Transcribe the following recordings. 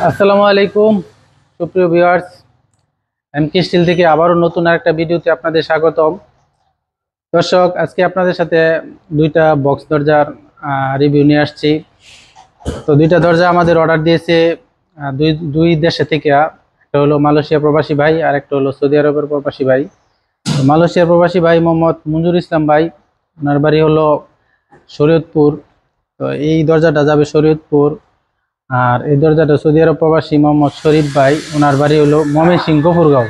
আসসালামু আলাইকুম সুপ্রিয় ভিউয়ার্স, এমকে স্টিল থেকে আবারও নতুন আরেকটা ভিডিওতে আপনাদের স্বাগতম। দর্শক, আজকে আপনাদের সাথে দুইটা বক্স দরজার রিভিউ নিয়ে আসছি। তো দুইটা দরজা আমাদের অর্ডার দিয়েছে দুই দুই দেশে থেকে। একটা হলো মালয়েশিয়া প্রবাসী ভাই আর একটা হলো সৌদি আরবের প্রবাসী ভাই। তো মালয়েশিয়ার প্রবাসী ভাই মোহাম্মদ মঞ্জুর ইসলাম ভাই, ওনার বাড়ি হলো শরীয়তপুর। তো এই দরজাটা যাবে শরীয়তপুর। আর এই দরজাটা সৌদি আরব প্রবাসী মোহাম্মদ শরীফ ভাই, ওনার বাড়ি হলো ময়মনসিংহ গফুরগাঁও।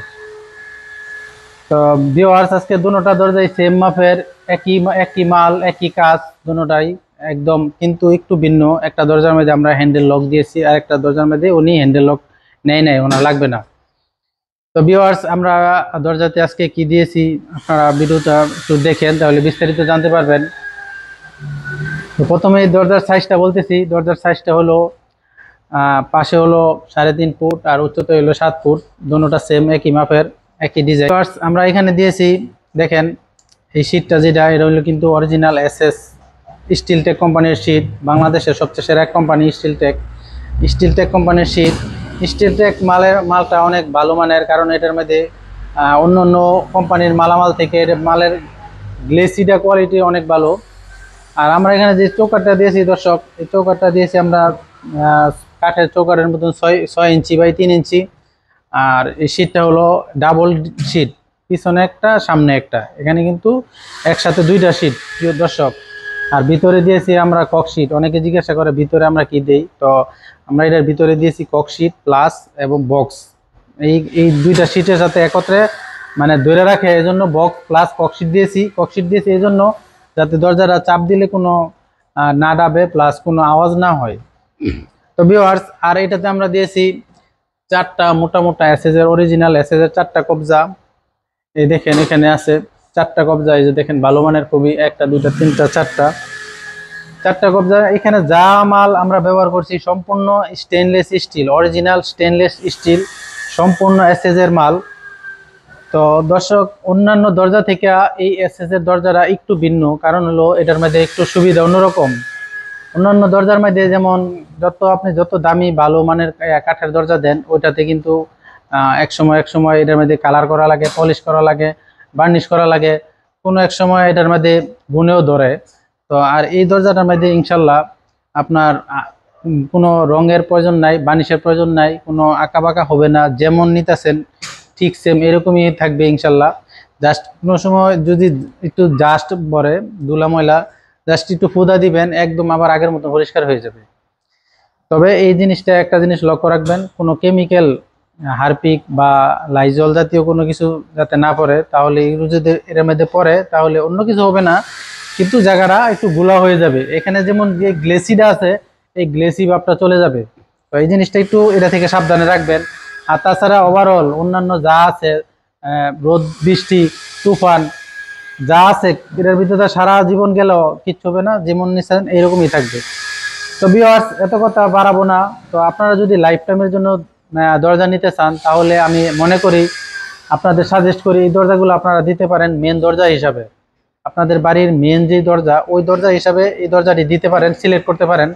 তো ভিউয়ার্স, আজকে দুটোটা দরজাই সেম মাপের, একই একই মাল একই কাজ দুটোটাই একদম, কিন্তু একটু ভিন্ন। একটা দরজার মধ্যে আমরা হ্যান্ডেল লক দিয়েছি আর একটা দরজার মধ্যে উনি হ্যান্ডেল লক নেয়, ওনার লাগবে না। তো ভিউয়ার্স, আমরা দরজাতে আজকে কি দিয়েছি আপনারা ভিডিওটা একটু দেখেন, তাহলে বিস্তারিত জানতে পারবেন। তো প্রথমে এই দরজার সাইজটা বলতেছি। দরজার সাইজটা হলো পাশে হলো 3.5 ফুট আর উচ্চতা হলো 7 ফুট। দুটোটা সেম একই মাপের একই ডিজাইন। আমরা এখানে দিয়েছি, দেখেন এই শীটটা যেটা, এটা হলো কিন্তু অরিজিনাল এসএস স্টিল টেক কোম্পানির শীট। বাংলাদেশের সবচেয়ে সেরা এক কোম্পানি স্টিল টেক কোম্পানির শীট। স্টিল টেক মালটা অনেক ভালো মানের, কারণ এটার মধ্যে অন্য অন্য কোম্পানির মালামাল থেকে মালের গ্লেসিটা কোয়ালিটি অনেক ভালো। আর আমরা এখানে যে চৌকাঠটা দিয়েছি দর্শক, এই চৌকাঠটা দিয়েছি আমরা কাঠের চৌকাঠের মতন 6 ইঞ্চি বাই 3 ইঞ্চি। আর এই শীটটা হলো ডাবল শীট, পিছনে একটা সামনে একটা, এখানে কিন্তু একসাথে দুইটা শীট প্রিয় দর্শক। আর ভিতরে দিয়েছি আমরা কক শীট। অনেকে জিজ্ঞাসা করে ভিতরে আমরা কি দেই, তো আমরা এটার ভিতরে দিয়েছি কক শীট প্লাস এবং বক্স। এই দুইটা শীটের সাথে একত্রে মানে ধরে রাখে, এই জন্য বক্স প্লাস কক শীট দিয়েছি এই জন্য, যাতে দরজাটা চাপ দিলে কোনো না ডাবে প্লাস কোনো আওয়াজ না হয়। তো ভিউয়ার্স, আর এটাতে আমরা দিয়েছি 4টা মোটা মোটা এসএসের অরিজিনাল এসএসের 4টা কবজা। এই দেখেন এখানে আছে 4টা কবজা, এই যে দেখেন ভালো মানের খুবই, 1টা 2টা 3টা 4টা কবজা। এখানে যা মাল আমরা ব্যবহার করছি সম্পূর্ণ stainless steel, original stainless steel, সম্পূর্ণ এসএসের মাল। তো দর্শক, অন্যান্য দরজা থেকে এই এসএসের দরজাটা একটু ভিন্ন, কারণ হলো এটার মধ্যে একটু সুবিধা অন্যরকম। অন্যান্য দরজার মধ্যে যেমন আপনি যত দামি ভালো মানের কাঠের দরজা দেন, ওইটাতে কিন্তু এক সময় এটার মধ্যে কালার করা লাগে, পলিশ করা লাগে, বার্নিশ করা লাগে, কোনো এক সময় এটার মধ্যে গুণেও ধরে। তো আর এই দরজাটার মধ্যে ইনশাল্লাহ আপনার কোনো রঙের প্রয়োজন নাই, বার্নিশের প্রয়োজন নাই, কোনো আঁকা বাঁকা হবে না, যেমন নিতেছেন ঠিক সেম এরকমই থাকবে ইনশাল্লাহ। জাস্ট কোনো সময় যদি একটু জাস্ট পরে ধুলা ময়লা, জাস্ট একটু ফুদা দিবেন, একদম আবার আগের মতো পরিষ্কার হয়ে যাবে। তবে এই জিনিসটা একটা জিনিস লক্ষ্য রাখবেন, কোনো কেমিক্যাল হারপিক বা লাইজল জাতীয় কোনো কিছু যাতে না পড়ে, তাহলে এগুলো যদি এর মধ্যে পড়ে তাহলে অন্য কিছু হবে না, কিন্তু জায়গাটা একটু গুলা হয়ে যাবে। এখানে যেমন যে গ্লেসিটা আছে, এই গ্লেসি ভাবটা চলে যাবে। তো এই জিনিসটা একটু এটা থেকে সাবধানে রাখবেন। আর তাছাড়া ওভারঅল অন্যান্য যা আছে, রোদ বৃষ্টি তুফান যা আছে, এটার ভিতরে সারা জীবন গেল কিচ্ছু হবে না, যেমন নিছেন এইরকমই থাকবে। তো ভিউয়ার্স, এত কথা বাড়াবো না। তো আপনারা যদি লাইফ টাইমের জন্য দরজা নিতে চান, তাহলে আমি মনে করি আপনাদের সাজেস্ট করি এই দরজাগুলো আপনারা দিতে পারেন মেন দরজা হিসাবে। আপনাদের বাড়ির মেন যে দরজা, ওই দরজা হিসাবে এই দরজাটি দিতে পারেন, সিলেক্ট করতে পারেন।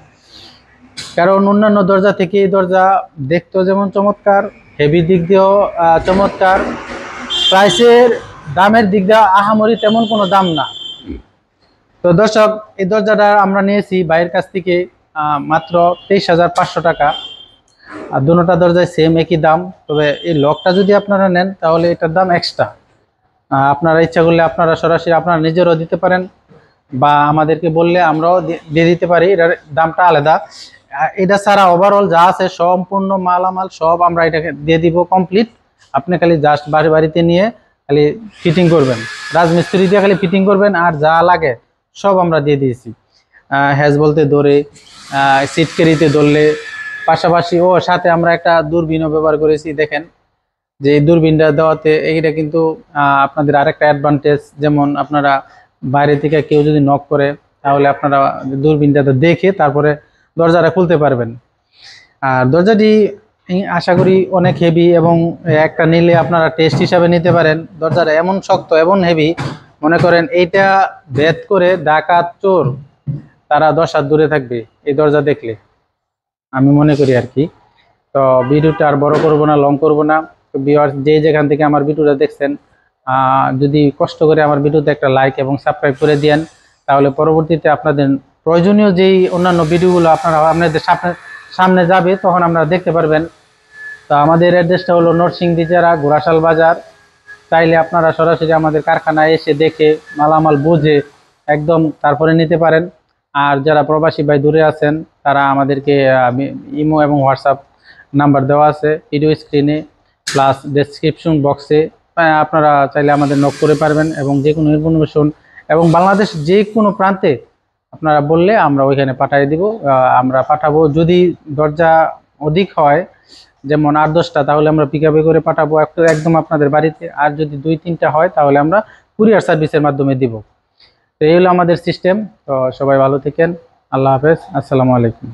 কারণ অন্যান্য দরজা থেকে এই দরজা দেখতেও যেমন চমৎকার, হেভি দিক দিয়েও চমৎকার, প্রাইসের দামের দিক দিয়ে আহামরি তেমন কোনো দাম না। তো দর্শক, এই দরজাটা আমরা নিয়েছি ভাইয়ের কাছ থেকে মাত্র 23,500 টাকা। আর দুটোটা দরজায় সেম একই দাম। তবে এই লকটা যদি আপনারা নেন তাহলে এটার দাম এক্সট্রা। আপনারা ইচ্ছা করলে আপনারা সরাসরি আপনারা নিজেরও দিতে পারেন, বা আমাদেরকে বললে আমরাও দিয়ে দিতে পারি, এটার দামটা আলাদা। এটা ছাড়া ওভারঅল যা আছে সম্পূর্ণ মালামাল সব আমরা এটাকে দিয়ে দিব কমপ্লিট। আপনি খালি জাস্ট বাড়িতে নিয়ে খালি ফিটিং করবেন, রাজমিস্ত্রি দিয়ে খালি ফিটিং করবেন, আর যা লাগে সব আমরা দিয়ে দিয়েছি। হ্যাজ বলতে ধরে, সিট ক্যারিতে ধরলে, পাশাপাশি ও সাথে আমরা একটা দূরবীনও ব্যবহার করেছি। দেখেন যে এই দূরবীনটা দেওয়াতে এইটা কিন্তু আপনাদের আরেকটা অ্যাডভান্টেজ, যেমন আপনারা বাইরে থেকে কেউ যদি নক করে, তাহলে আপনারা দূরবীনটাতে দেখে তারপরে দরজাটা খুলতে পারবেন। আর দরজাটি আশা করি অনেক হেভি, এবং একটা নিলে আপনারা টেস্ট হিসাবে নিতে পারেন। দরজাটা এমন শক্ত এমন হেভি, মনে করেন এইটা ভেদ করে ডাকাত চোর তারা 10 হাত দূরে থাকবে এই দরজা দেখলে, আমি মনে করি আর কি। তো ভিডিওটা আর বড় করব না, লং করব না। তো ভিউয়ার্স, যে যেখান থেকে আমার ভিডিওটা দেখছেন, যদি কষ্ট করে আমার ভিডিওতে একটা লাইক এবং সাবস্ক্রাইব করে দেন, তাহলে পরবর্তীতে আপনাদের প্রয়োজনীয় যেই অন্যান্য ভিডিওগুলো আপনাদের সামনে যাবে, তখন আপনারা দেখতে পারবেন। তো আমাদের অ্যাড্রেসটা হলো নরসিংদী জেলা, ঘোড়াশাল বাজার। চাইলে আপনারা সরাসরি আমাদের কারখানায় এসে দেখে মালামাল বুঝে একদম তারপরে নিতে পারেন। আর যারা প্রবাসী ভাই দূরে আছেন, তারা আমাদেরকে ইমো এবং হোয়াটসঅ্যাপ নাম্বার দেওয়া আছে ভিডিও স্ক্রিনে প্লাস ডেসক্রিপশন বক্সে। আপনারা চাইলে আমাদের নক করে পারবেন, এবং যে কোনো ইনফরমেশন এবং বাংলাদেশ যে কোনো প্রান্তে আপনারা বললে আমরা ওইখানে পাঠিয়ে দিব। আমরা পাঠাবো, যদি দরজা অধিক হয়, যেমন 8-10টা, তাহলে আমরা পিকআপে করে পাঠাবো একদম আপনাদের বাড়িতে। আর যদি 2-3টা হয়, তাহলে আমরা কুরিয়ার সার্ভিসের মাধ্যমে দিব। তো এই হলো আমাদের সিস্টেম। তো সবাই ভালো থাকেন। আল্লাহ হাফেজ, আসসালামু আলাইকুম।